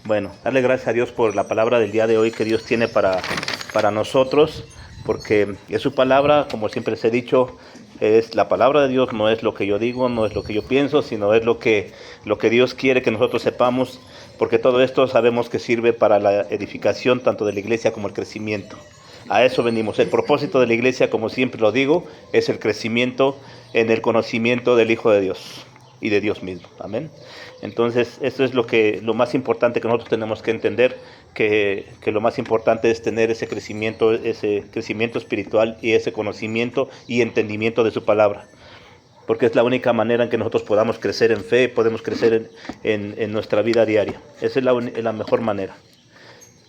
Bueno, darle gracias a Dios por la palabra del día de hoy que Dios tiene para nosotros, porque es su palabra, como siempre les he dicho, es la palabra de Dios, no es lo que yo digo, no es lo que yo pienso, sino es lo que Dios quiere que nosotros sepamos, porque todo esto sabemos que sirve para la edificación tanto de la iglesia como el crecimiento. A eso venimos. El propósito de la iglesia, como siempre lo digo, es el crecimiento en el conocimiento del Hijo de Dios y de Dios mismo. Amén. Entonces, esto es lo más importante que nosotros tenemos que entender, que lo más importante es tener ese crecimiento espiritual y ese conocimiento y entendimiento de su palabra. Porque es la única manera en que nosotros podamos crecer en fe, podemos crecer en nuestra vida diaria. Esa es la mejor manera.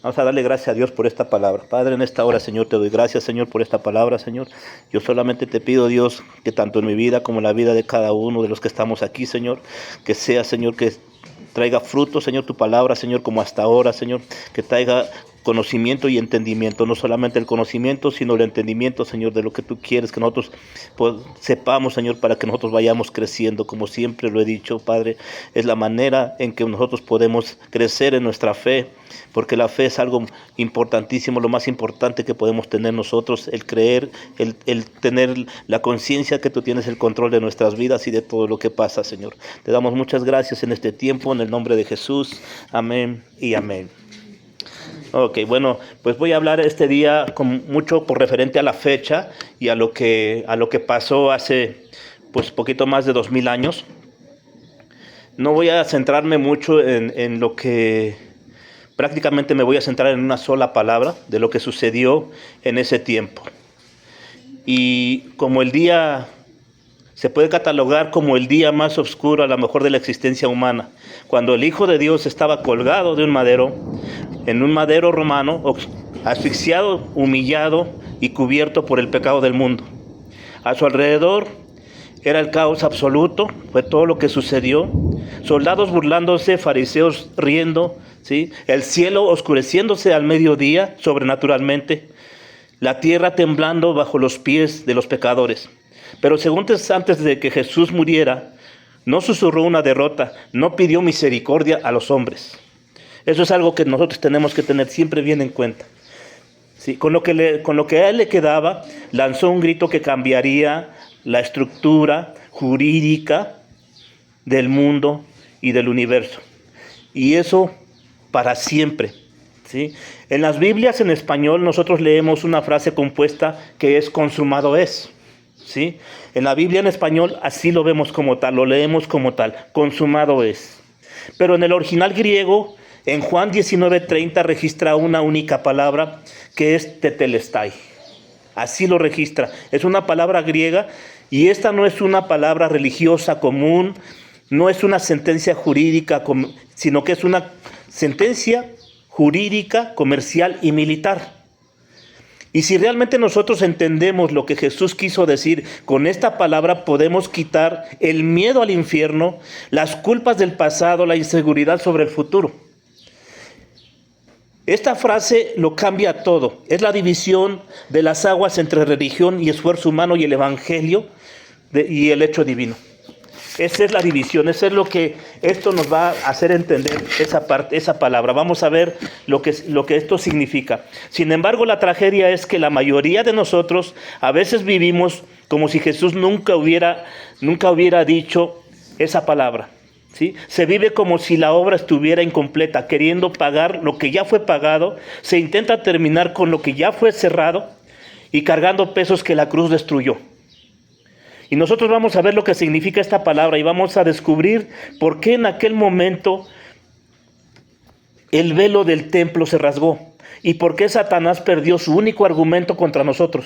Vamos a darle gracias a Dios por esta palabra. Padre, en esta hora, Señor, te doy gracias, Señor, por esta palabra, Señor. Yo solamente te pido, Dios, que tanto en mi vida como en la vida de cada uno de los que estamos aquí, Señor, que sea, Señor, que traiga fruto, Señor, tu palabra, Señor, como hasta ahora, Señor, que traiga conocimiento y entendimiento, no solamente el conocimiento, sino el entendimiento, Señor, de lo que tú quieres que nosotros sepamos, Señor, para que nosotros vayamos creciendo, como siempre lo he dicho, Padre, es la manera en que nosotros podemos crecer en nuestra fe, porque la fe es algo importantísimo, lo más importante que podemos tener nosotros, el creer, el tener la conciencia que tú tienes el control de nuestras vidas y de todo lo que pasa, Señor. Te damos muchas gracias en este tiempo, en el nombre de Jesús, amén y amén. Ok, bueno, pues voy a hablar este día con mucho por referente a la fecha y a lo que pasó hace pues poquito más de 2000 años. No voy a centrarme mucho en lo que prácticamente me voy a centrar en una sola palabra de lo que sucedió en ese tiempo. Y como el día se puede catalogar como el día más oscuro a lo mejor de la existencia humana, cuando el Hijo de Dios estaba colgado de un madero, en un madero romano, asfixiado, humillado y cubierto por el pecado del mundo. A su alrededor era el caos absoluto, fue todo lo que sucedió. Soldados burlándose, fariseos riendo, ¿sí? El cielo oscureciéndose al mediodía sobrenaturalmente, la tierra temblando bajo los pies de los pecadores. Pero segundos antes de que Jesús muriera, no susurró una derrota, no pidió misericordia a los hombres. Eso es algo que nosotros tenemos que tener siempre bien en cuenta. Sí, con lo que a él le quedaba, lanzó un grito que cambiaría la estructura jurídica del mundo y del universo. Y eso para siempre. ¿Sí? En las Biblias en español nosotros leemos una frase compuesta que es consumado es. ¿Sí? En la Biblia en español así lo vemos como tal, lo leemos como tal, consumado es. Pero en el original griego, en Juan 19:30 registra una única palabra que es tetelestai. Así lo registra. Es una palabra griega y esta no es una palabra religiosa común, no es una sentencia jurídica, sino que es una sentencia jurídica, comercial y militar. Y si realmente nosotros entendemos lo que Jesús quiso decir con esta palabra, podemos quitar el miedo al infierno, las culpas del pasado, la inseguridad sobre el futuro. Esta frase lo cambia todo. Es la división de las aguas entre religión y esfuerzo humano y el evangelio y el hecho divino. Esa es la división, eso es lo que esto nos va a hacer entender esa palabra. Vamos a ver lo que esto significa. Sin embargo, la tragedia es que la mayoría de nosotros a veces vivimos como si Jesús nunca hubiera dicho esa palabra. ¿Sí? Se vive como si la obra estuviera incompleta, queriendo pagar lo que ya fue pagado, se intenta terminar con lo que ya fue cerrado y cargando pesos que la cruz destruyó. Y nosotros vamos a ver lo que significa esta palabra y vamos a descubrir por qué en aquel momento el velo del templo se rasgó y por qué Satanás perdió su único argumento contra nosotros.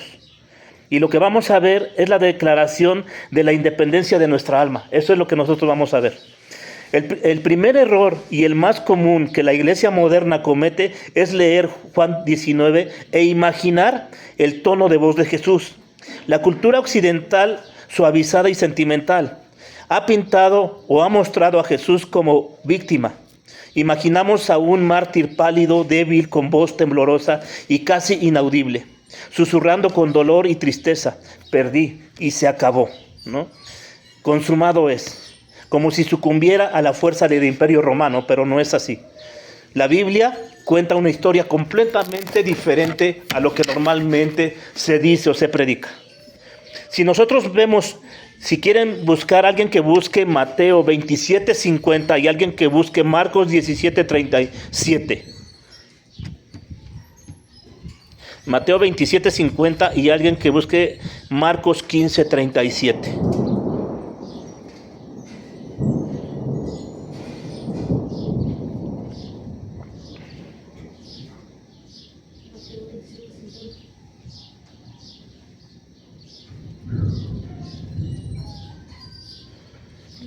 Y lo que vamos a ver es la declaración de la independencia de nuestra alma. Eso es lo que nosotros vamos a ver. El primer error y el más común que la iglesia moderna comete es leer Juan 19 e imaginar el tono de voz de Jesús. La cultura occidental suavizada y sentimental ha pintado o ha mostrado a Jesús como víctima. Imaginamos a un mártir pálido, débil, con voz temblorosa y casi inaudible, susurrando con dolor y tristeza: perdí y se acabó, ¿no? Consumado es, como si sucumbiera a la fuerza del imperio romano, pero no es así. La Biblia cuenta una historia completamente diferente a lo que normalmente se dice o se predica. Si nosotros vemos, si quieren buscar, alguien que busque Mateo 27:50 y alguien que busque Marcos 17:37. Mateo 27:50 y alguien que busque Marcos 15:37.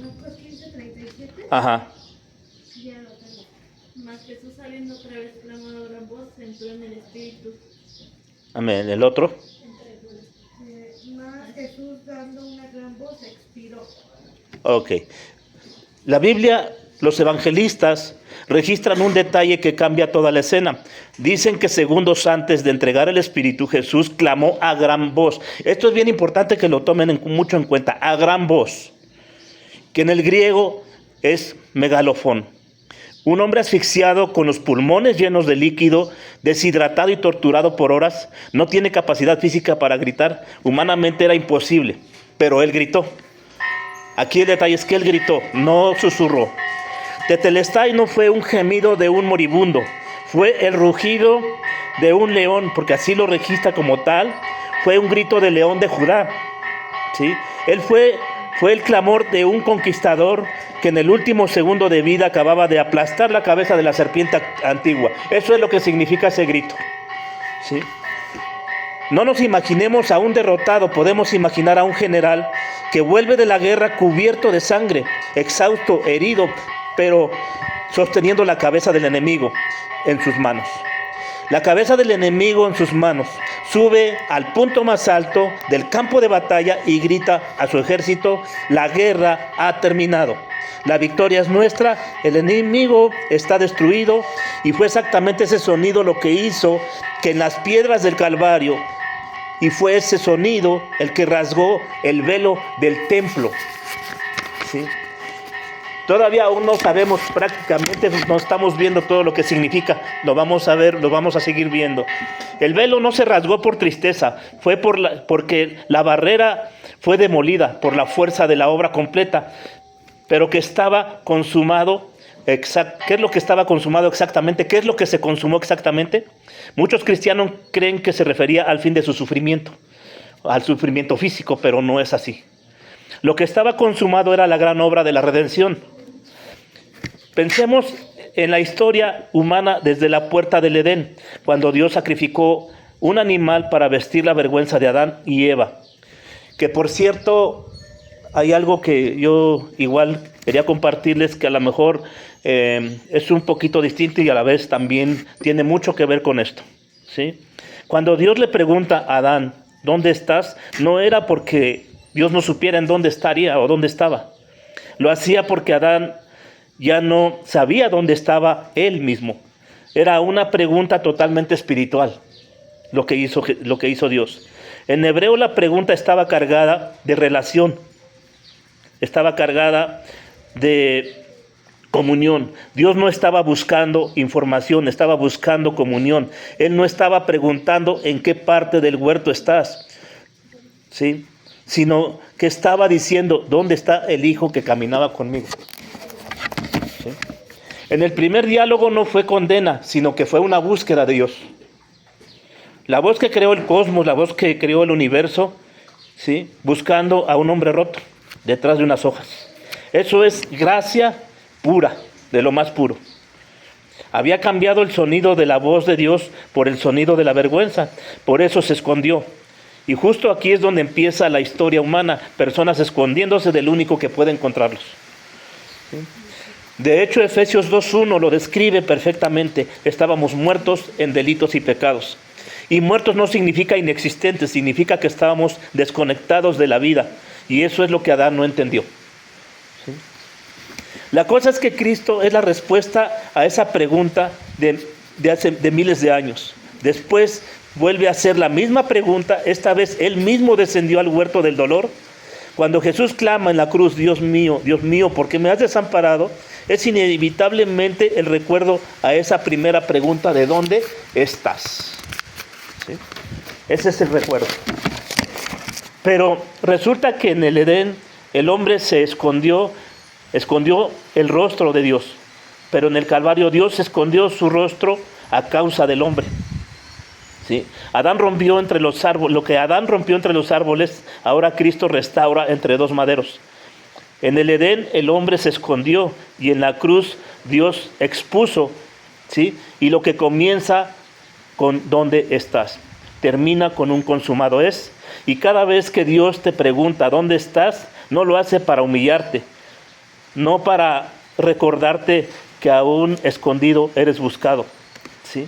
Marcos 15:37. Ajá. Ya lo tengo. Mas Jesús saliendo otra vez clamó a gran voz, entró en el espíritu. Amén. El otro. Mas Jesús dando una gran voz expiró. Ok. La Biblia, los evangelistas registran un detalle que cambia toda la escena. Dicen que segundos antes de entregar el Espíritu, Jesús clamó a gran voz. Esto es bien importante que lo tomen mucho en cuenta. A gran voz. Que en el griego es megalofón. Un hombre asfixiado con los pulmones llenos de líquido, deshidratado y torturado por horas, no tiene capacidad física para gritar. Humanamente era imposible, pero él gritó. Aquí el detalle es que él gritó, no susurró. Tetelestai no fue un gemido de un moribundo, fue el rugido de un león, porque así lo registra como tal. Fue un grito de león de Judá. ¿Sí? Él fue el clamor de un conquistador que en el último segundo de vida acababa de aplastar la cabeza de la serpiente antigua. Eso es lo que significa ese grito. ¿Sí? No nos imaginemos a un derrotado, podemos imaginar a un general que vuelve de la guerra cubierto de sangre, exhausto, herido, pero sosteniendo la cabeza del enemigo en sus manos. La cabeza del enemigo en sus manos. Sube al punto más alto del campo de batalla y grita a su ejército: la guerra ha terminado. La victoria es nuestra, el enemigo está destruido. Y fue exactamente ese sonido lo que hizo que en las piedras del Calvario, y fue ese sonido el que rasgó el velo del templo. ¿Sí? Todavía aún no sabemos, prácticamente no estamos viendo todo lo que significa. Lo vamos a ver, lo vamos a seguir viendo. El velo no se rasgó por tristeza, fue porque la barrera fue demolida por la fuerza de la obra completa, pero que estaba consumado. ¿Qué es lo que estaba consumado exactamente? ¿Qué es lo que se consumó exactamente? Muchos cristianos creen que se refería al fin de su sufrimiento, al sufrimiento físico, pero no es así. Lo que estaba consumado era la gran obra de la redención. Pensemos en la historia humana desde la puerta del Edén, cuando Dios sacrificó un animal para vestir la vergüenza de Adán y Eva. Que por cierto, hay algo que yo igual quería compartirles que a lo mejor es un poquito distinto y a la vez también tiene mucho que ver con esto. ¿Sí? Cuando Dios le pregunta a Adán, ¿dónde estás? No era porque Dios no supiera en dónde estaría o dónde estaba. Lo hacía porque Adán ya no sabía dónde estaba él mismo. Era una pregunta totalmente espiritual lo que hizo Dios. En hebreo la pregunta estaba cargada de relación, estaba cargada de comunión. Dios no estaba buscando información, estaba buscando comunión. Él no estaba preguntando en qué parte del huerto estás, ¿sí? Sino que estaba diciendo, ¿dónde está el hijo que caminaba conmigo? ¿Sí? En el primer diálogo no fue condena, sino que fue una búsqueda de Dios. La voz que creó el cosmos, la voz que creó el universo, ¿sí? Buscando a un hombre roto detrás de unas hojas. Eso es gracia pura, de lo más puro. Había cambiado el sonido de la voz de Dios por el sonido de la vergüenza, por eso se escondió. Y justo aquí es donde empieza la historia humana, personas escondiéndose del único que puede encontrarlos. ¿Sí? De hecho, Efesios 2:1 lo describe perfectamente. Estábamos muertos en delitos y pecados. Y muertos no significa inexistentes, significa que estábamos desconectados de la vida. Y eso es lo que Adán no entendió. ¿Sí? La cosa es que Cristo es la respuesta a esa pregunta de miles de años. Después vuelve a hacer la misma pregunta. Esta vez Él mismo descendió al huerto del dolor. Cuando Jesús clama en la cruz, Dios mío, ¿por qué me has desamparado?, es inevitablemente el recuerdo a esa primera pregunta: ¿de dónde estás? ¿Sí? Ese es el recuerdo. Pero resulta que en el Edén el hombre se escondió el rostro de Dios. Pero en el Calvario Dios escondió su rostro a causa del hombre. ¿Sí? Adán rompió entre los árboles, lo que Adán rompió entre los árboles, ahora Cristo restaura entre dos maderos. En el Edén el hombre se escondió y en la cruz Dios expuso, ¿sí? Y lo que comienza con ¿dónde estás?, termina con un consumado es. Y cada vez que Dios te pregunta ¿dónde estás?, no lo hace para humillarte, no para recordarte que aún escondido eres buscado, ¿sí?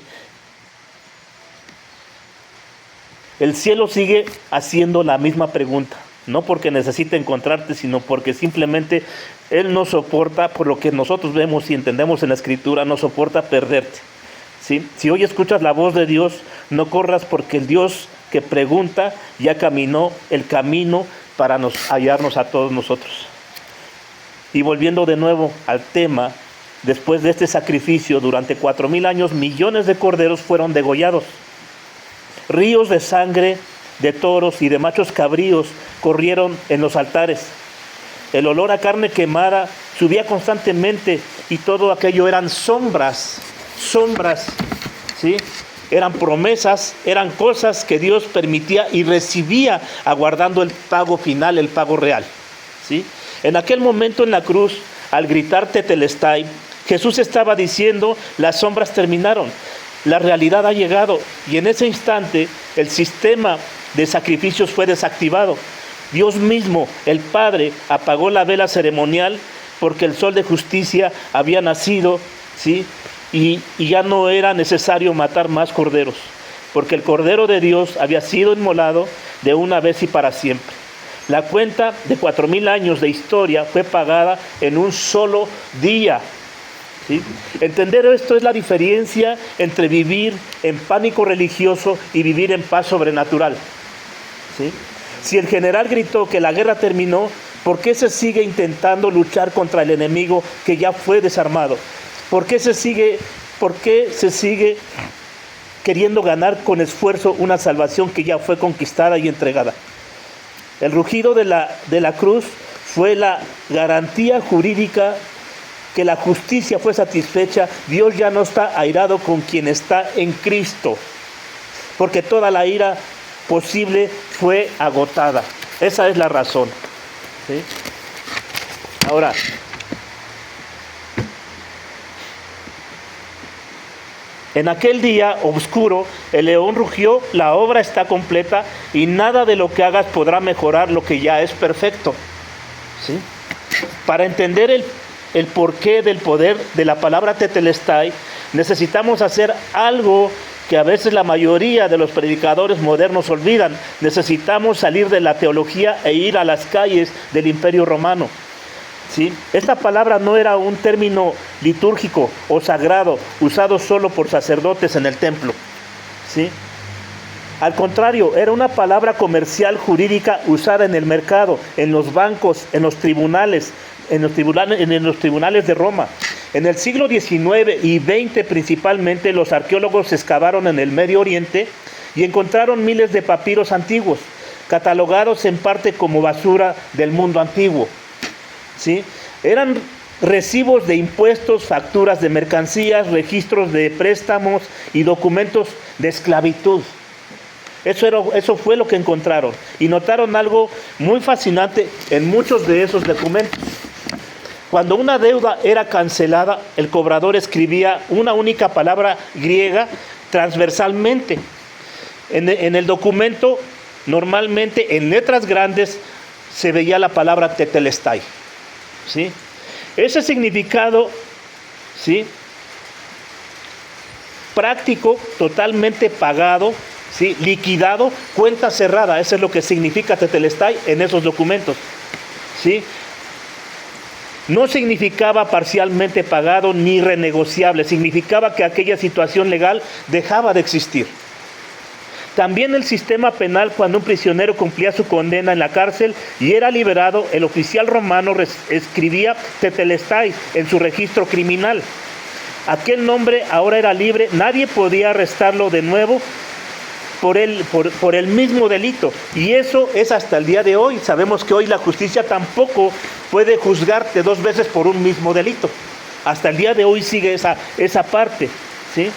El cielo sigue haciendo la misma pregunta, no porque necesite encontrarte, sino porque simplemente Él no soporta, por lo que nosotros vemos y entendemos en la Escritura, no soporta perderte, ¿sí? Si hoy escuchas la voz de Dios, no corras, porque el Dios que pregunta ya caminó el camino para hallarnos a todos nosotros. Y volviendo de nuevo al tema, después de este sacrificio, durante 4,000 años, millones de corderos fueron degollados. Ríos de sangre de toros y de machos cabríos corrieron en los altares. El olor a carne quemada subía constantemente y todo aquello eran sombras, ¿sí? Eran promesas, eran cosas que Dios permitía y recibía aguardando el pago final, el pago real, ¿sí? En aquel momento en la cruz, al gritar Tetelestai, Jesús estaba diciendo: las sombras terminaron, la realidad ha llegado. Y en ese instante el sistema de sacrificios fue desactivado. Dios mismo, el Padre, apagó la vela ceremonial porque el sol de justicia había nacido, ¿sí? Y ya no era necesario matar más corderos, porque el Cordero de Dios había sido inmolado de una vez y para siempre. La cuenta de 4,000 años de historia fue pagada en un solo día, ¿sí? Entender esto es la diferencia entre vivir en pánico religioso y vivir en paz sobrenatural, ¿sí? Si el general gritó que la guerra terminó, ¿por qué se sigue intentando luchar contra el enemigo que ya fue desarmado? ¿Por qué se sigue queriendo ganar con esfuerzo una salvación que ya fue conquistada y entregada? El rugido de la cruz fue la garantía jurídica que la justicia fue satisfecha. Dios ya no está airado con quien está en Cristo, porque toda la ira posible fue agotada. Esa es la razón, ¿sí? Ahora, en aquel día oscuro, el león rugió: la obra está completa y nada de lo que hagas podrá mejorar lo que ya es perfecto, ¿sí? Para entender el porqué del poder de la palabra Tetelestai, necesitamos hacer algo que a veces la mayoría de los predicadores modernos olvidan. Necesitamos salir de la teología e ir a las calles del Imperio Romano, ¿sí? Esta palabra no era un término litúrgico o sagrado usado solo por sacerdotes en el templo, ¿sí? Al contrario, era una palabra comercial jurídica usada en el mercado, en los bancos, en los tribunales de Roma. En el siglo XIX y XX principalmente, los arqueólogos excavaron en el Medio Oriente y encontraron miles de papiros antiguos, catalogados en parte como basura del mundo antiguo, ¿sí? Eran recibos de impuestos, facturas de mercancías, registros de préstamos y documentos de esclavitud. Eso fue lo que encontraron. Y notaron algo muy fascinante en muchos de esos documentos. Cuando una deuda era cancelada, el cobrador escribía una única palabra griega transversalmente. En el documento, normalmente en letras grandes, se veía la palabra Tetelestai, ¿sí? Ese significado, ¿sí?, práctico, totalmente pagado, ¿sí?, liquidado, cuenta cerrada. Eso es lo que significa Tetelestai en esos documentos, ¿sí? No significaba parcialmente pagado ni renegociable, significaba que aquella situación legal dejaba de existir. También el sistema penal, cuando un prisionero cumplía su condena en la cárcel y era liberado, el oficial romano escribía tetelestai en su registro criminal. Aquel nombre ahora era libre, nadie podía arrestarlo de nuevo por el mismo delito. Y eso es hasta el día de hoy. Sabemos que hoy la justicia tampoco puede juzgarte 2 veces por un mismo delito. Hasta el día de hoy sigue esa parte, ¿sí?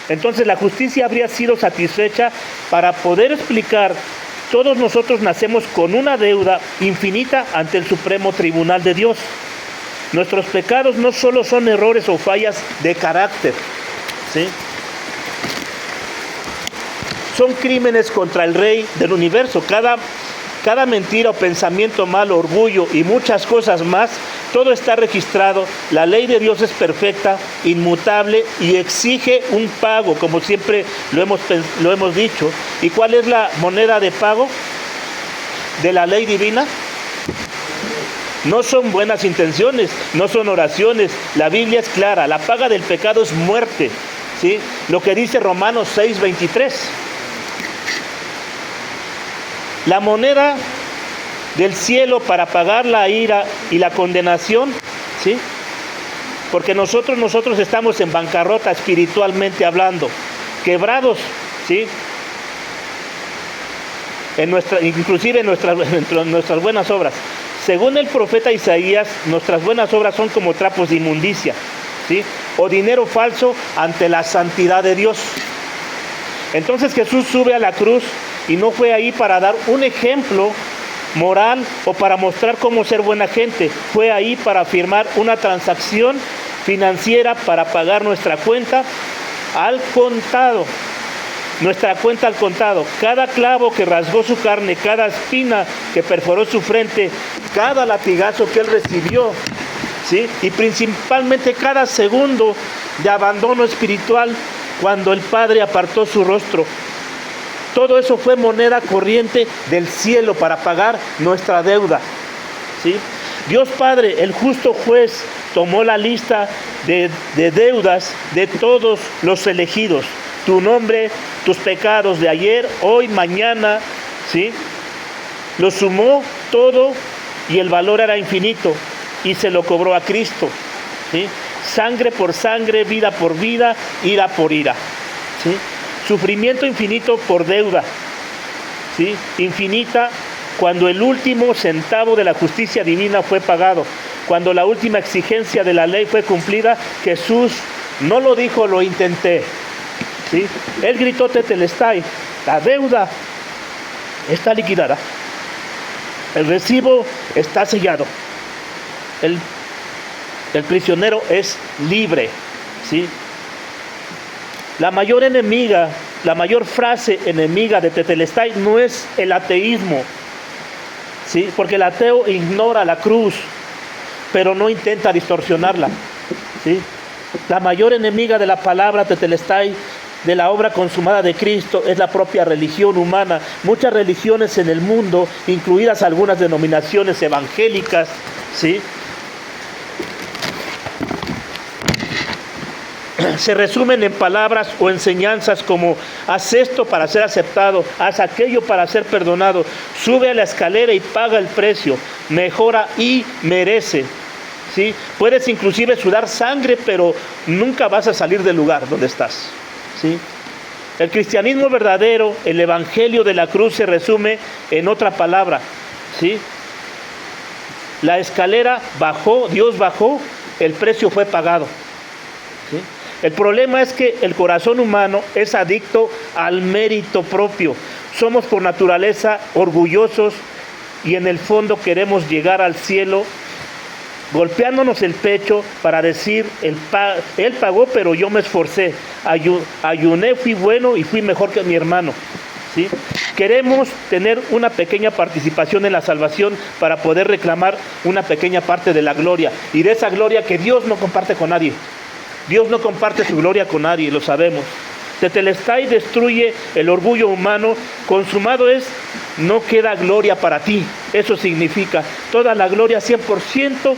Entonces la justicia habría sido satisfecha para poder explicar, todos nosotros nacemos con una deuda infinita ante el Supremo Tribunal de Dios. Nuestros pecados no solo son errores o fallas de carácter, ¿sí? Son crímenes contra el Rey del Universo. Cada mentira o pensamiento malo, orgullo y muchas cosas más, todo está registrado. La ley de Dios es perfecta, inmutable y exige un pago, como siempre lo hemos dicho. ¿Y cuál es la moneda de pago de la ley divina? No son buenas intenciones, no son oraciones. La Biblia es clara, la paga del pecado es muerte, ¿sí? Lo que dice Romanos 6:23. La moneda del cielo para pagar la ira y la condenación, ¿sí? Porque nosotros estamos en bancarrota espiritualmente hablando, quebrados, ¿sí? Inclusive en nuestras buenas obras. Según el profeta Isaías, nuestras buenas obras son como trapos de inmundicia, ¿sí? O dinero falso ante la santidad de Dios. Entonces Jesús sube a la cruz y no fue ahí para dar un ejemplo moral o para mostrar cómo ser buena gente. Fue ahí para firmar una transacción financiera para pagar nuestra cuenta al contado. Nuestra cuenta al contado. Cada clavo que rasgó su carne, cada espina que perforó su frente, cada latigazo que él recibió, ¿sí? Y principalmente cada segundo de abandono espiritual cuando el Padre apartó su rostro. Todo eso fue moneda corriente del cielo para pagar nuestra deuda, ¿sí? Dios Padre, el justo juez, tomó la lista de deudas de todos los elegidos. Tu nombre, tus pecados de ayer, hoy, mañana, ¿sí? Lo sumó todo y el valor era infinito y se lo cobró a Cristo, ¿sí? Sangre por sangre, vida por vida, ira por ira, ¿sí? Sufrimiento infinito por deuda, ¿sí? Infinita cuando el último centavo de la justicia divina fue pagado, cuando la última exigencia de la ley fue cumplida. Jesús no lo dijo, lo intenté, ¿sí? Él gritó tetelestai, la deuda está liquidada, el recibo está sellado, el prisionero es libre, ¿sí? La mayor frase enemiga de tetelestai no es el ateísmo, ¿sí? Porque el ateo ignora la cruz, pero no intenta distorsionarla, ¿sí? La mayor enemiga de la palabra tetelestai, de la obra consumada de Cristo, es la propia religión humana. Muchas religiones en el mundo, incluidas algunas denominaciones evangélicas, ¿sí?, se resumen en palabras o enseñanzas como: haz esto para ser aceptado, haz aquello para ser perdonado, sube a la escalera y paga el precio, mejora y merece, ¿sí? Puedes inclusive sudar sangre, pero nunca vas a salir del lugar donde estás, ¿sí? El cristianismo verdadero, el evangelio de la cruz, se resume en otra palabra, ¿sí? La escalera bajó, Dios bajó, el precio fue pagado, ¿sí? El problema es que el corazón humano es adicto al mérito propio. Somos por naturaleza orgullosos y en el fondo queremos llegar al cielo golpeándonos el pecho para decir: Él pagó, pero yo me esforcé, ayuné, fui bueno y fui mejor que mi hermano, ¿sí? Queremos tener una pequeña participación en la salvación para poder reclamar una pequeña parte de la gloria, y de esa gloria que Dios no comparte con nadie. Dios no comparte su gloria con nadie, lo sabemos. Tetelestai destruye el orgullo humano. Consumado es, no queda gloria para ti. Eso significa, toda la gloria 100%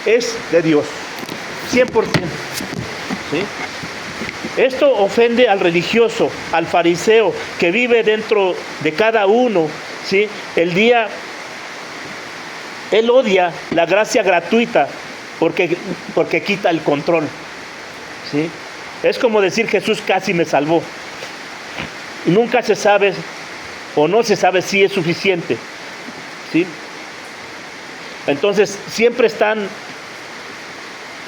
es de Dios. 100%. ¿Sí? Esto ofende al religioso, al fariseo que vive dentro de cada uno, ¿sí? Él odia la gracia gratuita porque quita el control, ¿sí? Es como decir, Jesús casi me salvó. Nunca se sabe o no se sabe si es suficiente, ¿sí? Entonces siempre están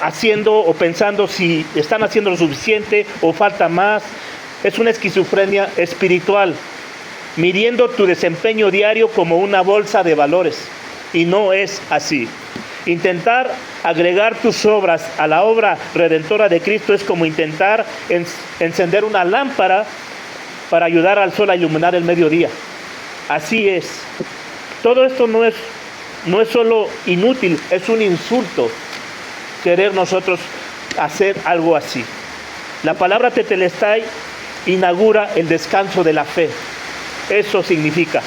haciendo o pensando si están haciendo lo suficiente o falta más. Es una esquizofrenia espiritual, midiendo tu desempeño diario como una bolsa de valores, y no es así. Intentar agregar tus obras a la obra redentora de Cristo es como intentar encender una lámpara para ayudar al sol a iluminar el mediodía. Así es. Todo esto no es solo inútil, es un insulto querer nosotros hacer algo así. La palabra tetelestai inaugura el descanso de la fe. Eso significa.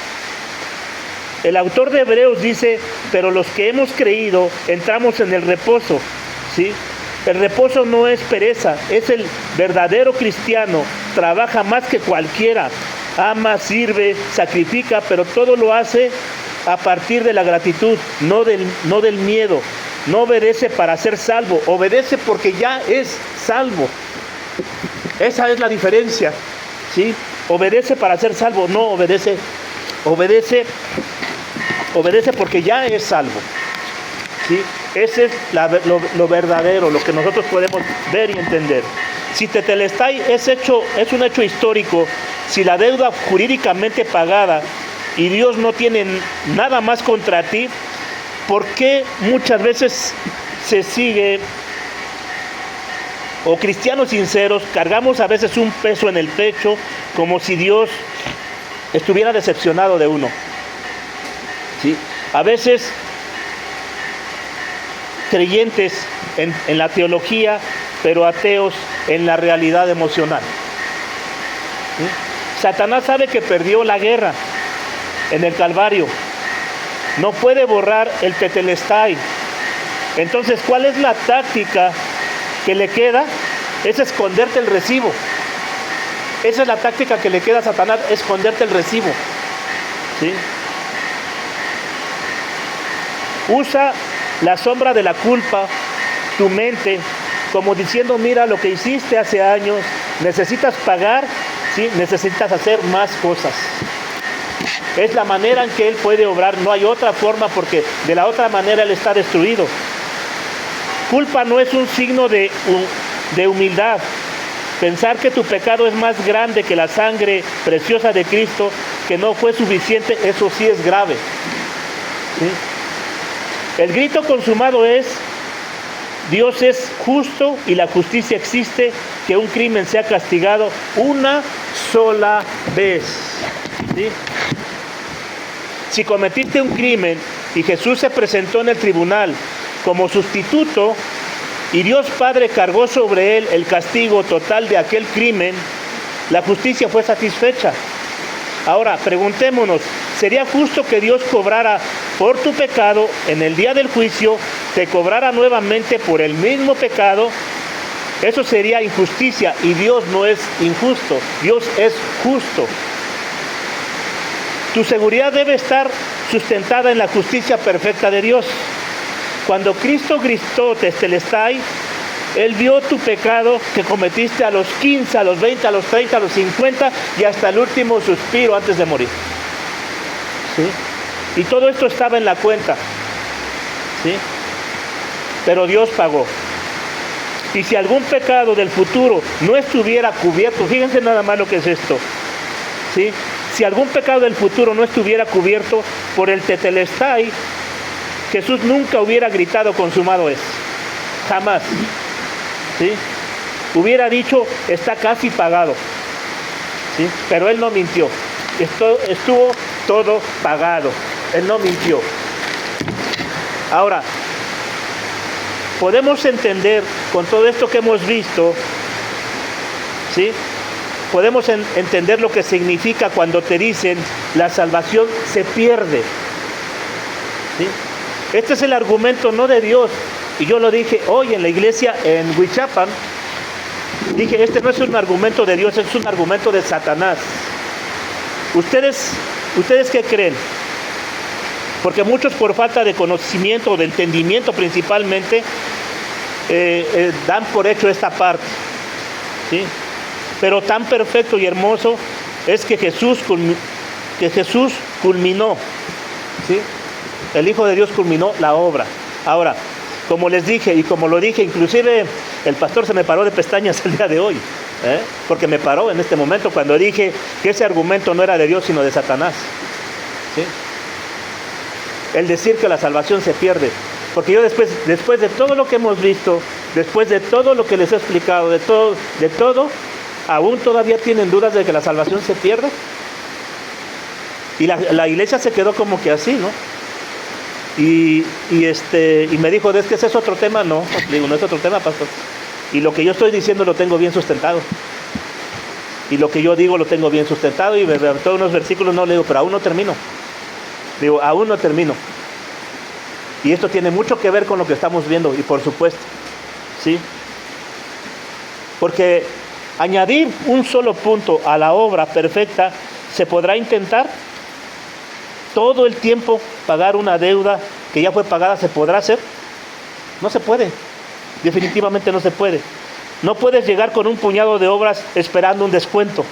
El autor de Hebreos dice, pero los que hemos creído entramos en el reposo, ¿sí? El reposo no es pereza, es el verdadero cristiano. Trabaja más que cualquiera, ama, sirve, sacrifica, pero todo lo hace a partir de la gratitud, no del miedo. No obedece para ser salvo, obedece porque ya es salvo. Esa es la diferencia, ¿sí? Obedece para ser salvo, no obedece porque ya es salvo, ¿sí? Ese es lo verdadero, lo que nosotros podemos ver y entender. Si tetelestai es un hecho histórico, si la deuda jurídicamente pagada y Dios no tiene nada más contra ti, ¿por qué muchas veces se sigue, o cristianos sinceros, cargamos a veces un peso en el pecho como si Dios estuviera decepcionado de uno? ¿Sí? A veces creyentes en la teología, pero ateos en la realidad emocional. ¿Sí? Satanás sabe que perdió la guerra en el Calvario. No puede borrar el tetelestai. Entonces, ¿cuál es la táctica que le queda? Es esconderte el recibo. Esa es la táctica que le queda a Satanás, esconderte el recibo, ¿sí? Usa la sombra de la culpa, tu mente, como diciendo, mira lo que hiciste hace años, necesitas pagar, ¿sí? Necesitas hacer más cosas. Es la manera en que él puede obrar, no hay otra forma, porque de la otra manera él está destruido. Culpa no es un signo de humildad. Pensar que tu pecado es más grande que la sangre preciosa de Cristo, que no fue suficiente, eso sí es grave, ¿sí? El grito consumado es, Dios es justo y la justicia existe, que un crimen sea castigado una sola vez, ¿sí? Si cometiste un crimen y Jesús se presentó en el tribunal como sustituto y Dios Padre cargó sobre él el castigo total de aquel crimen, la justicia fue satisfecha. Ahora, preguntémonos, ¿sería justo que Dios cobrara por tu pecado en el día del juicio, te cobrara nuevamente por el mismo pecado? Eso sería injusticia, y Dios no es injusto, Dios es justo. Tu seguridad debe estar sustentada en la justicia perfecta de Dios. Cuando Cristo gritó tetelestai, Él vio tu pecado que cometiste a los 15, a los 20, a los 30, a los 50 y hasta el último suspiro antes de morir, ¿sí? Y todo esto estaba en la cuenta, ¿sí? Pero Dios pagó. Y si algún pecado del futuro no estuviera cubierto, fíjense nada más lo que es esto, ¿sí? Si algún pecado del futuro no estuviera cubierto por el tetelestai, Jesús nunca hubiera gritado consumado es. Jamás. ¿Sí? Hubiera dicho, está casi pagado. ¿Sí? Pero Él no mintió. Estuvo todo pagado. Él no mintió. Ahora, podemos entender con todo esto que hemos visto, ¿sí? Podemos entender lo que significa cuando te dicen la salvación se pierde, ¿sí? Este es el argumento no de Dios, y yo lo dije hoy en la iglesia en Huichapan, Dije, este no es un argumento de Dios, es un argumento de Satanás. ¿Ustedes qué creen? Porque muchos, por falta de conocimiento o de entendimiento principalmente, dan por hecho esta parte, ¿sí? Pero tan perfecto y hermoso es que Jesús culminó, ¿sí? El Hijo de Dios culminó la obra. Ahora, como les dije y como lo dije, inclusive el pastor se me paró de pestañas el día de hoy, porque me paró en este momento cuando dije que ese argumento no era de Dios sino de Satanás, ¿sí? El decir que la salvación se pierde, porque yo después de todo lo que hemos visto, después de todo lo que les he explicado, de todo, aún todavía tienen dudas de que la salvación se pierde. Y la iglesia se quedó como que así, ¿no? Y me dijo, ¿es que ese es otro tema? No, le digo, no es otro tema, pastor. Y lo que yo estoy diciendo lo tengo bien sustentado. Y lo que yo digo lo tengo bien sustentado. Y todos unos versículos no le digo, pero aún no termino. Digo, aún no termino. Y esto tiene mucho que ver con lo que estamos viendo, y por supuesto, ¿sí? Porque añadir un solo punto a la obra perfecta, ¿se podrá intentar? Todo el tiempo pagar una deuda que ya fue pagada, ¿se podrá hacer? No se puede. Definitivamente no se puede. No puedes llegar con un puñado de obras esperando un descuento,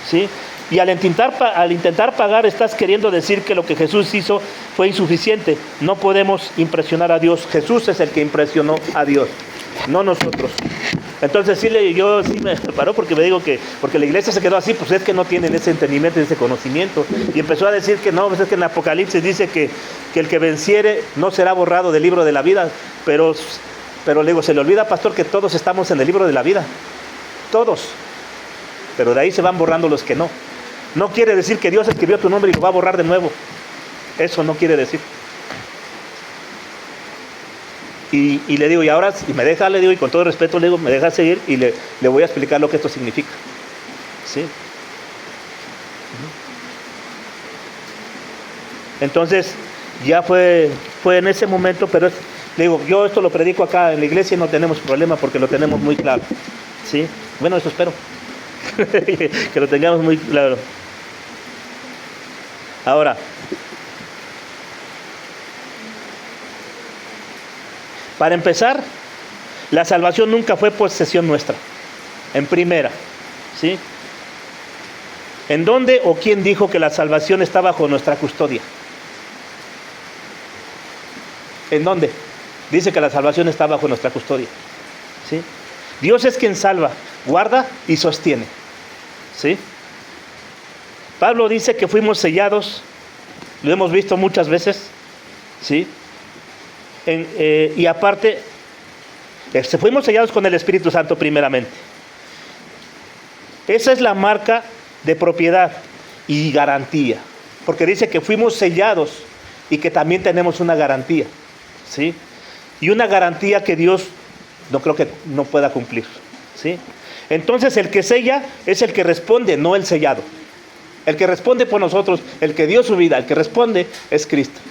¿sí? Y al intentar pagar, estás queriendo decir que lo que Jesús hizo fue insuficiente. No podemos impresionar a Dios. Jesús es el que impresionó a Dios, no nosotros. Entonces yo sí me paró porque me digo que, porque la iglesia se quedó así, pues es que no tienen ese entendimiento, ese conocimiento. Y empezó a decir que no, pues es que en Apocalipsis dice que el que venciere no será borrado del libro de la vida. Pero le digo, se le olvida, pastor, que todos estamos en el libro de la vida. Todos. Pero de ahí se van borrando los que no. No quiere decir que Dios escribió tu nombre y lo va a borrar de nuevo. Eso no quiere decir. Y le digo, y ahora, si me deja, le digo, y con todo respeto le digo, me deja seguir y le voy a explicar lo que esto significa. ¿Sí? Entonces, ya fue en ese momento, pero le digo, yo esto lo predico acá en la iglesia y no tenemos problema porque lo tenemos muy claro. ¿Sí? Bueno, eso espero. Que lo tengamos muy claro. Ahora, para empezar, la salvación nunca fue posesión nuestra, en primera, ¿sí? ¿En dónde o quién dijo que la salvación está bajo nuestra custodia? ¿En dónde? Dice que la salvación está bajo nuestra custodia, ¿sí? Dios es quien salva, guarda y sostiene, ¿sí? Pablo dice que fuimos sellados, lo hemos visto muchas veces, ¿sí? Y aparte, fuimos sellados con el Espíritu Santo primeramente. Esa es la marca de propiedad y garantía, porque dice que fuimos sellados y que también tenemos una garantía, ¿sí? Y una garantía que Dios no creo que no pueda cumplir, ¿sí? Entonces el que sella es el que responde, no el sellado. El que responde por nosotros, el que dio su vida, el que responde es Cristo.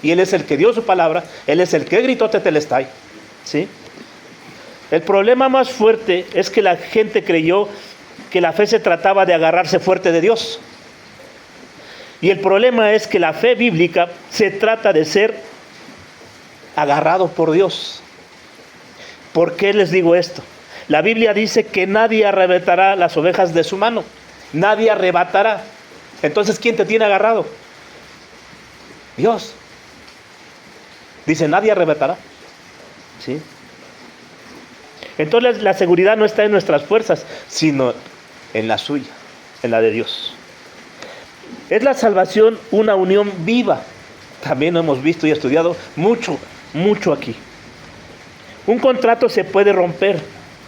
Y Él es el que dio su palabra, Él es el que gritó Tetelestai, ¿sí? El problema más fuerte es que la gente creyó que la fe se trataba de agarrarse fuerte de Dios. Y el problema es que la fe bíblica se trata de ser agarrado por Dios. ¿Por qué les digo esto? La Biblia dice que nadie arrebatará las ovejas de su mano. Nadie arrebatará. Entonces, ¿quién te tiene agarrado? Dios. Dice, nadie arrebatará. ¿Sí? Entonces la seguridad no está en nuestras fuerzas, sino en la suya, en la de Dios. Es la salvación una unión viva. También lo hemos visto y estudiado mucho aquí. Un contrato se puede romper,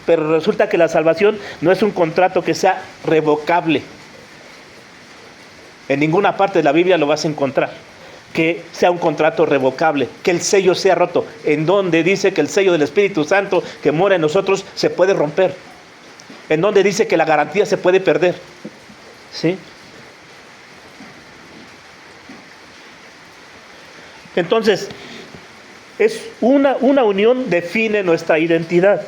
pero resulta que la salvación no es un contrato que sea revocable. En ninguna parte de la Biblia lo vas a encontrar que sea un contrato revocable, que el sello sea roto. En donde dice que el sello del Espíritu Santo que mora en nosotros se puede romper. En donde dice que la garantía se puede perder. ¿Sí? Entonces, es una unión define nuestra identidad.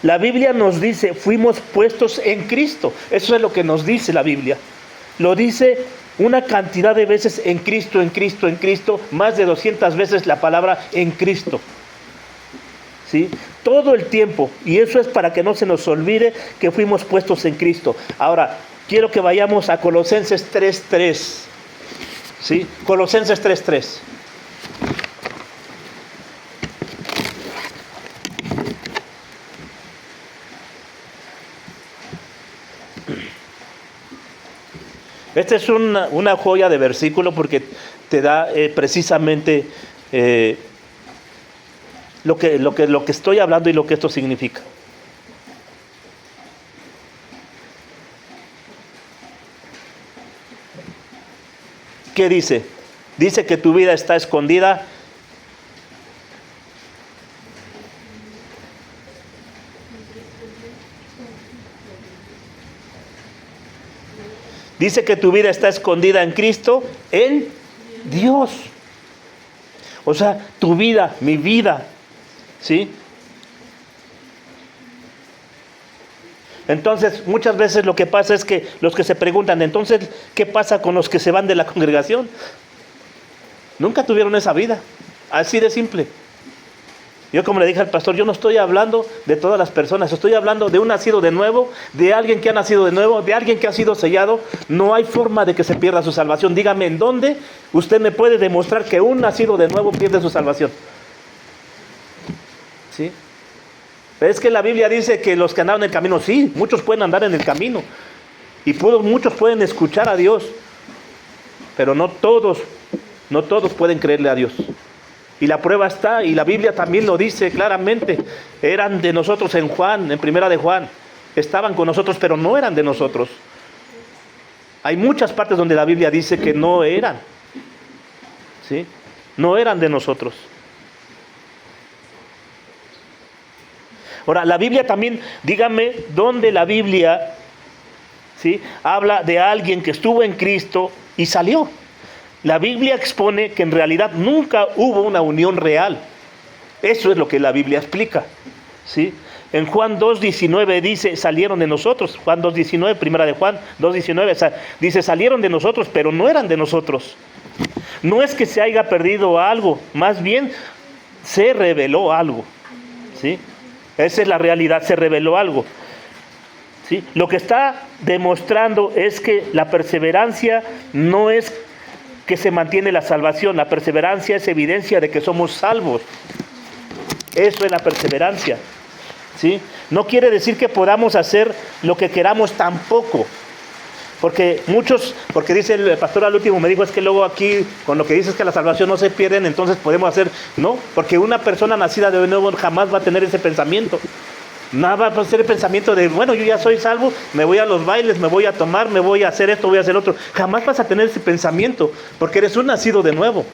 La Biblia nos dice, fuimos puestos en Cristo. Eso es lo que nos dice la Biblia. Lo dice una cantidad de veces en Cristo, en Cristo, en Cristo. Más de 200 veces la palabra en Cristo. ¿Sí? Todo el tiempo. Y eso es para que no se nos olvide que fuimos puestos en Cristo. Ahora, quiero que vayamos a Colosenses 3:3. ¿Sí? Colosenses 3:3. Esta es una joya de versículo porque te da precisamente lo que estoy hablando y lo que esto significa. ¿Qué dice? Dice que tu vida está escondida. Dice que tu vida está escondida en Cristo, en Dios. O sea, tu vida, mi vida, ¿sí? Entonces, muchas veces lo que pasa es que los que se preguntan, entonces, ¿qué pasa con los que se van de la congregación? Nunca tuvieron esa vida, así de simple. Yo, como le dije al pastor, yo no estoy hablando de todas las personas, estoy hablando de un nacido de nuevo, de alguien que ha nacido de nuevo, de alguien que ha sido sellado. No hay forma de que se pierda su salvación. Dígame en dónde usted me puede demostrar que un nacido de nuevo pierde su salvación. ¿Sí? Es que la Biblia dice que los que andaron en el camino, sí, muchos pueden andar en el camino. Y muchos pueden escuchar a Dios. Pero no todos pueden creerle a Dios. Y la prueba está, y la Biblia también lo dice claramente. Eran de nosotros en Juan, en Primera de Juan. Estaban con nosotros, pero no eran de nosotros. Hay muchas partes donde la Biblia dice que no eran. ¿Sí? No eran de nosotros. Ahora, la Biblia también, dígame dónde la Biblia, ¿sí?, habla de alguien que estuvo en Cristo y salió. La Biblia expone que en realidad nunca hubo una unión real. Eso es lo que la Biblia explica, ¿sí? En Juan 2:19 dice, salieron de nosotros. Juan 2:19, Primera de Juan 2:19, dice, salieron de nosotros, pero no eran de nosotros. No es que se haya perdido algo, más bien se reveló algo, ¿sí? Esa es la realidad, se reveló algo, ¿sí? Lo que está demostrando es que la perseverancia no es que se mantiene la salvación. La perseverancia es evidencia de que somos salvos. Eso es la perseverancia, ¿sí? No quiere decir que podamos hacer lo que queramos tampoco. Porque dice el pastor al último, me dijo, es que luego aquí, con lo que dices que la salvación no se pierden, entonces podemos hacer, no, porque una persona nacida de nuevo jamás va a tener ese pensamiento. Nada va a ser el pensamiento de, bueno, yo ya soy salvo, me voy a los bailes, me voy a tomar, me voy a hacer esto, voy a hacer otro. Jamás vas a tener ese pensamiento, porque eres un nacido de nuevo.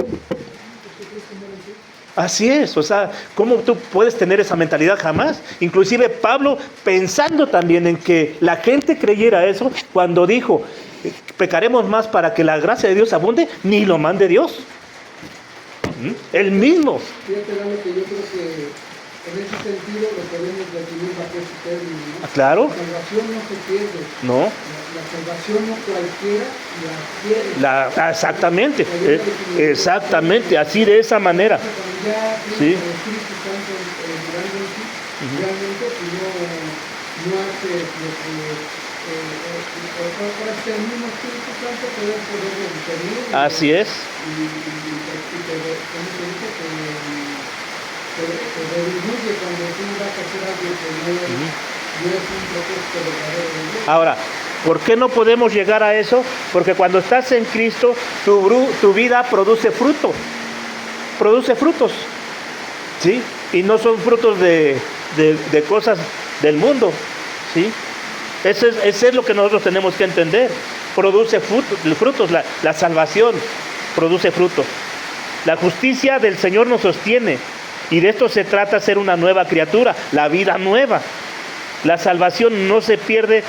Así es, o sea, ¿cómo tú puedes tener esa mentalidad? Jamás. Inclusive Pablo, pensando también en que la gente creyera eso, cuando dijo, pecaremos más para que la gracia de Dios abunde, ni lo mande Dios. Él mismo. Fíjate, Dani, que yo creo que en ese sentido lo podemos definir bajo ese término, ¿no? Claro. La salvación no se pierde. No. La salvación no cualquiera la quiere. Exactamente. Exactamente, así de esa manera. Cuando ya Sí. el Espíritu Santo entrando en ti, realmente si no hace lo que para que el mismo Espíritu Santo poderlo discernir. Así es. Te disminuye cuando tú vas a hacer algo que no es un propósito verdadero de Dios. Ahora, ¿por qué no podemos llegar a eso? Porque cuando estás en Cristo, tu vida produce fruto. Produce frutos. ¿Sí? Y no son frutos de cosas del mundo. ¿Sí? Eso es lo que nosotros tenemos que entender. Produce frutos. La salvación produce frutos. La justicia del Señor nos sostiene. Y de esto se trata, ser una nueva criatura, la vida nueva. La salvación no se pierde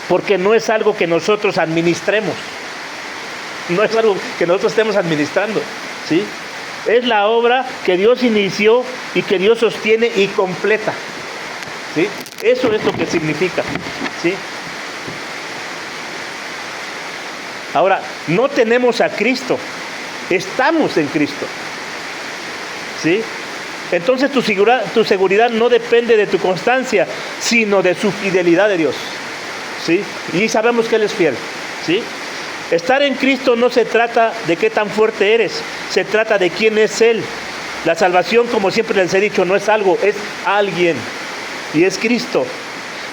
porque no es algo que nosotros administremos. No es algo que nosotros estemos administrando, ¿sí? Es la obra que Dios inició y que Dios sostiene y completa. ¿Sí? Eso es lo que significa. ¿Sí? Ahora, no tenemos a Cristo, estamos en Cristo. ¿Sí? Entonces tu seguridad no depende de tu constancia, sino de su fidelidad de Dios. ¿Sí? Y sabemos que Él es fiel. ¿Sí? Estar en Cristo no se trata de qué tan fuerte eres, se trata de quién es Él. La salvación, como siempre les he dicho, no es algo, es alguien. Y es Cristo.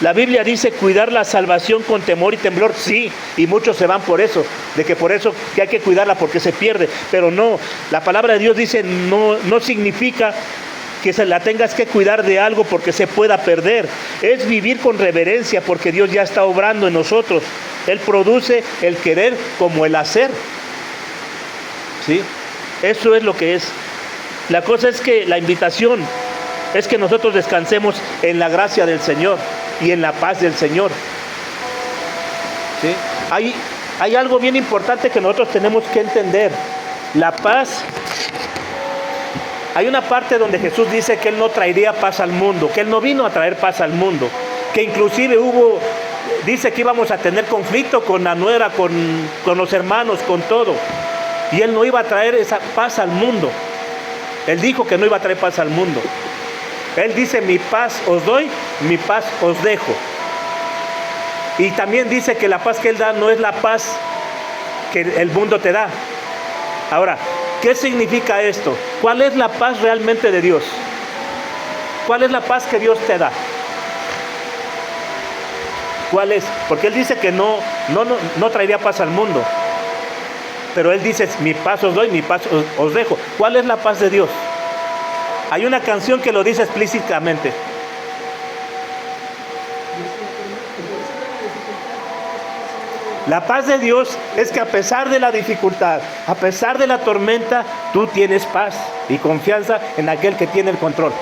La Biblia dice cuidar la salvación con temor y temblor, sí, y muchos se van por eso, de que por eso que hay que cuidarla porque se pierde, pero no, la palabra de Dios dice no significa que se la tengas que cuidar de algo porque se pueda perder, es vivir con reverencia porque Dios ya está obrando en nosotros, Él produce el querer como el hacer, ¿sí? Eso es lo que es. La cosa es que la invitación es que nosotros descansemos en la gracia del Señor y en la paz del Señor. ¿Sí? Hay algo bien importante que nosotros tenemos que entender. La paz. Hay una parte donde Jesús dice que Él no traería paz al mundo, que Él no vino a traer paz al mundo, que inclusive dice que íbamos a tener conflicto con la nuera, con los hermanos, con todo. Y Él no iba a traer esa paz al mundo. Él dijo que no iba a traer paz al mundo. Él dice, mi paz os doy, mi paz os dejo. Y también dice que la paz que Él da no es la paz que el mundo te da. Ahora, ¿qué significa esto? ¿Cuál es la paz realmente de Dios? ¿Cuál es la paz que Dios te da? ¿Cuál es? Porque Él dice que no traería paz al mundo. Pero Él dice, mi paz os doy, mi paz os dejo. ¿Cuál es la paz de Dios? Hay una canción que lo dice explícitamente. La paz de Dios es que a pesar de la dificultad, a pesar de la tormenta, tú tienes paz y confianza en aquel que tiene el control.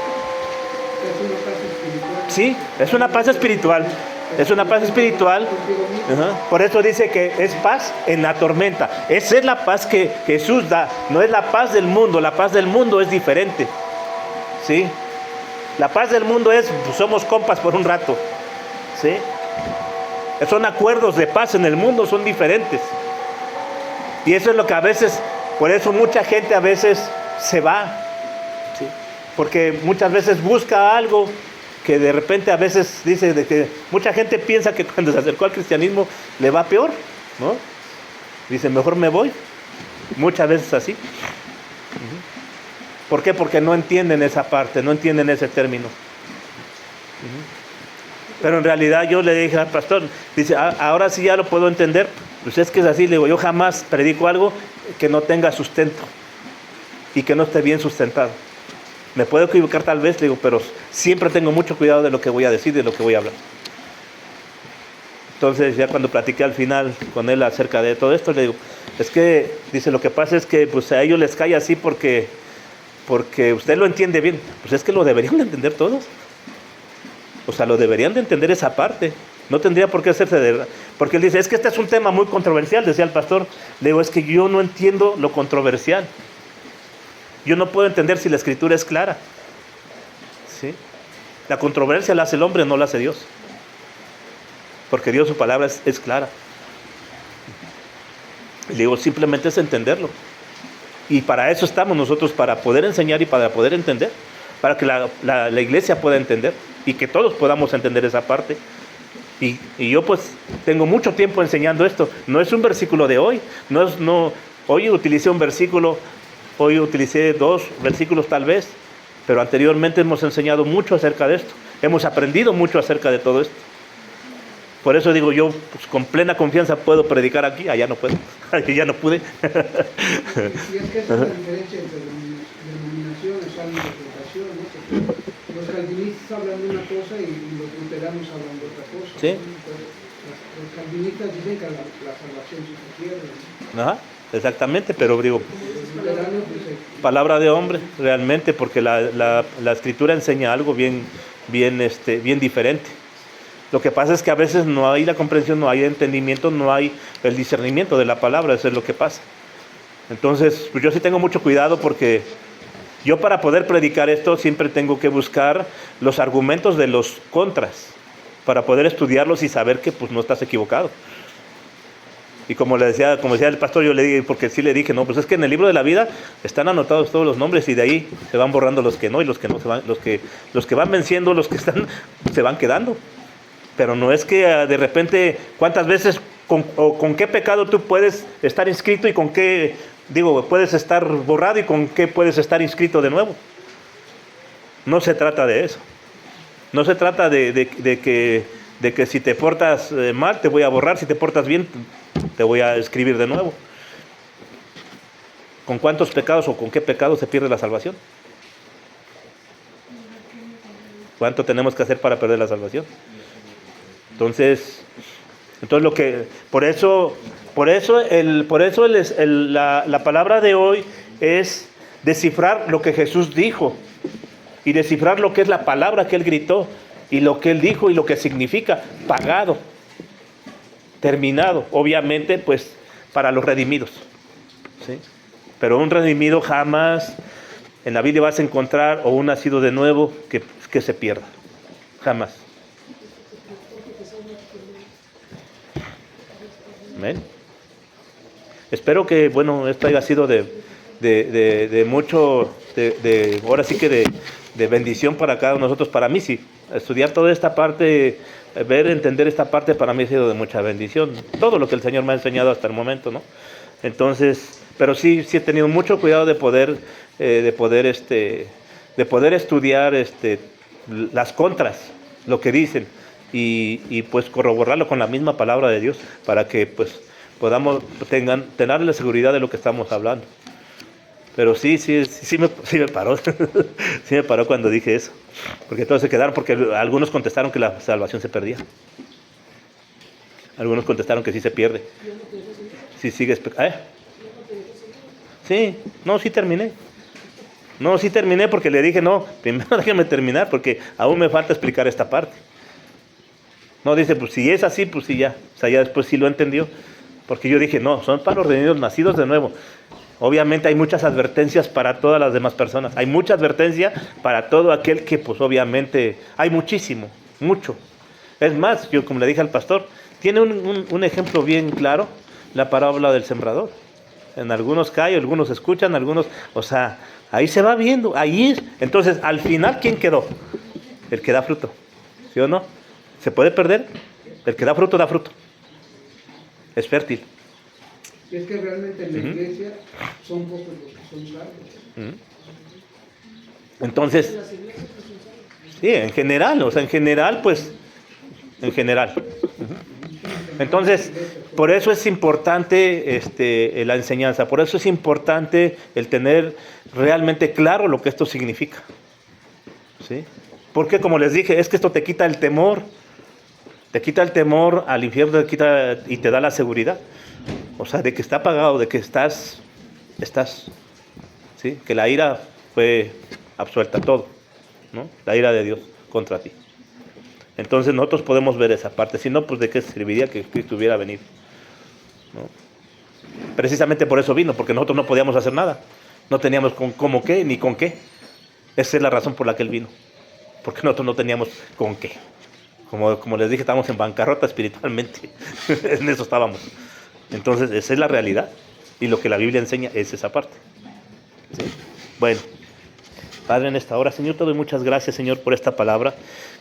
Sí, es una paz espiritual. Es una paz espiritual. Por eso dice que es paz en la tormenta. Esa es la paz que Jesús da. No es la paz del mundo. La paz del mundo es diferente. ¿Sí? La paz del mundo es, pues, somos compas por un rato. ¿Sí? Son acuerdos de paz en el mundo, son diferentes. Y eso es lo que a veces, por eso mucha gente a veces se va. ¿Sí? Porque muchas veces busca algo que de repente a veces dice de que mucha gente piensa que cuando se acercó al cristianismo le va peor, ¿no? Dice, mejor me voy. Muchas veces así. ¿Por qué? Porque no entienden esa parte, no entienden ese término. Pero en realidad yo le dije al pastor, dice, ahora sí ya lo puedo entender. Pues es que es así, le digo, yo jamás predico algo que no tenga sustento y que no esté bien sustentado. Me puedo equivocar tal vez, le digo, pero siempre tengo mucho cuidado de lo que voy a decir, de lo que voy a hablar. Entonces ya cuando platiqué al final con él acerca de todo esto, le digo, es que, dice, lo que pasa es que pues a ellos les cae así porque usted lo entiende bien. Pues es que lo deberían de entender todos. O sea, lo deberían de entender esa parte. No tendría por qué hacerse de... Porque él dice, es que este es un tema muy controversial, decía el pastor. Le digo, es que yo no entiendo lo controversial. Yo no puedo entender si la escritura es clara. ¿Sí? La controversia la hace el hombre, no la hace Dios. Porque Dios, su palabra es clara. Le digo, simplemente es entenderlo. Y para eso estamos nosotros, para poder enseñar y para poder entender. Para que la iglesia pueda entender. Y que todos podamos entender esa parte. Y yo pues tengo mucho tiempo enseñando esto. No es un versículo de hoy. Hoy utilicé un versículo. Hoy utilicé 2 versículos tal vez. Pero anteriormente hemos enseñado mucho acerca de esto. Hemos aprendido mucho acerca de todo esto. Por eso digo yo, pues, con plena confianza puedo predicar aquí. Allá no puedo. Allá ya no pude. Y es que esa es la diferencia entre denominaciones, o interpretación, ¿no? Porque los calvinistas hablan de una cosa y los luteranos hablan de otra cosa. Sí. ¿No? Entonces, los calvinistas dicen que la salvación sí se pierde, ¿no? Ajá, exactamente, pero digo, Los luteranos dicen, palabra de hombre, realmente, porque la escritura enseña algo bien diferente. Lo que pasa es que a veces no hay la comprensión, no hay el entendimiento, no hay el discernimiento de la palabra, eso es lo que pasa. Entonces, pues yo sí tengo mucho cuidado porque yo para poder predicar esto siempre tengo que buscar los argumentos de los contras para poder estudiarlos y saber que pues no estás equivocado. Y como decía el pastor, yo le dije, porque sí le dije, no, pues es que en el libro de la vida están anotados todos los nombres y de ahí se van borrando los que no y los que no se van, los que van venciendo, los que están, se van quedando. Pero no es que de repente, ¿cuántas veces con qué pecado tú puedes estar inscrito y con qué, puedes estar borrado y con qué puedes estar inscrito de nuevo? No se trata de eso. No se trata de que si te portas mal te voy a borrar, si te portas bien te voy a escribir de nuevo. ¿Con cuántos pecados o con qué pecados se pierde la salvación? ¿Cuánto tenemos que hacer para perder la salvación? Entonces por eso la palabra de hoy es descifrar lo que Jesús dijo y descifrar lo que es la palabra que Él gritó y lo que Él dijo y lo que significa pagado, terminado, obviamente pues para los redimidos, ¿sí? Pero un redimido jamás en la Biblia vas a encontrar o un nacido de nuevo que se pierda, jamás. Amén. Espero que, esto haya sido de mucho, ahora sí que de bendición para cada uno de nosotros. Para mí sí, estudiar toda esta parte, entender esta parte para mí ha sido de mucha bendición. Todo lo que el Señor me ha enseñado hasta el momento, ¿no? Entonces, pero sí he tenido mucho cuidado de poder estudiar las contras, lo que dicen. Y pues corroborarlo con la misma palabra de Dios para que pues podamos tener la seguridad de lo que estamos hablando. Pero sí me paró sí me paró cuando dije eso, porque todos se quedaron, porque algunos contestaron que la salvación se perdía, algunos contestaron que sí se pierde si sigues sí terminé porque le dije no, primero déjeme terminar porque aún me falta explicar esta parte. No, dice, pues si es así, pues sí ya. O sea, ya después sí lo entendió. Porque yo dije, no, son para los redimidos nacidos de nuevo. Obviamente hay muchas advertencias para todas las demás personas. Hay mucha advertencia para todo aquel que, pues obviamente, hay muchísimo, mucho. Es más, yo como le dije al pastor, tiene un ejemplo bien claro, la parábola del sembrador. En algunos cae, algunos escuchan, algunos, o sea, ahí se va viendo, ahí es. Entonces, al final, ¿quién quedó? El que da fruto, ¿sí o no? ¿Se puede perder? El que da fruto. Es fértil. Y es que realmente en la iglesia son pocos los que son salvos. Entonces, sí, en general. Entonces, por eso es importante la enseñanza, por eso es importante el tener realmente claro lo que esto significa. ¿Sí? Porque como les dije, es que esto te quita el temor. Te quita el temor al infierno, y te da la seguridad. O sea, de que está pagado, de que estás, ¿sí? Que la ira fue absuelta, todo, ¿no? La ira de Dios contra ti. Entonces nosotros podemos ver esa parte. Si no, pues de qué serviría que Cristo hubiera venido, ¿no? Precisamente por eso vino, porque nosotros no podíamos hacer nada. No teníamos cómo qué, ni con qué. Esa es la razón por la que Él vino. Porque nosotros no teníamos con qué. Como les dije, estábamos en bancarrota espiritualmente. En eso estábamos. Entonces, esa es la realidad. Y lo que la Biblia enseña es esa parte. ¿Sí? Bueno, Padre, en esta hora, Señor, te doy muchas gracias, Señor, por esta palabra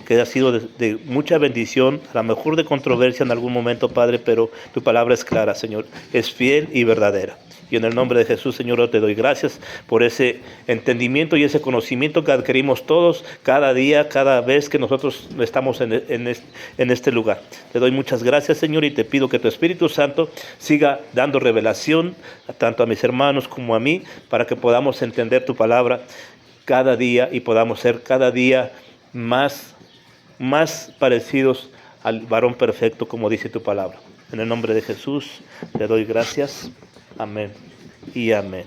que ha sido de mucha bendición, a lo mejor de controversia en algún momento, Padre, pero tu palabra es clara, Señor, es fiel y verdadera. Y en el nombre de Jesús, Señor, yo te doy gracias por ese entendimiento y ese conocimiento que adquirimos todos cada día, cada vez que nosotros estamos en este lugar. Te doy muchas gracias, Señor, y te pido que tu Espíritu Santo siga dando revelación tanto a mis hermanos como a mí, para que podamos entender tu palabra cada día y podamos ser cada día más parecidos al varón perfecto, como dice tu palabra. En el nombre de Jesús te doy gracias. Amén y amén.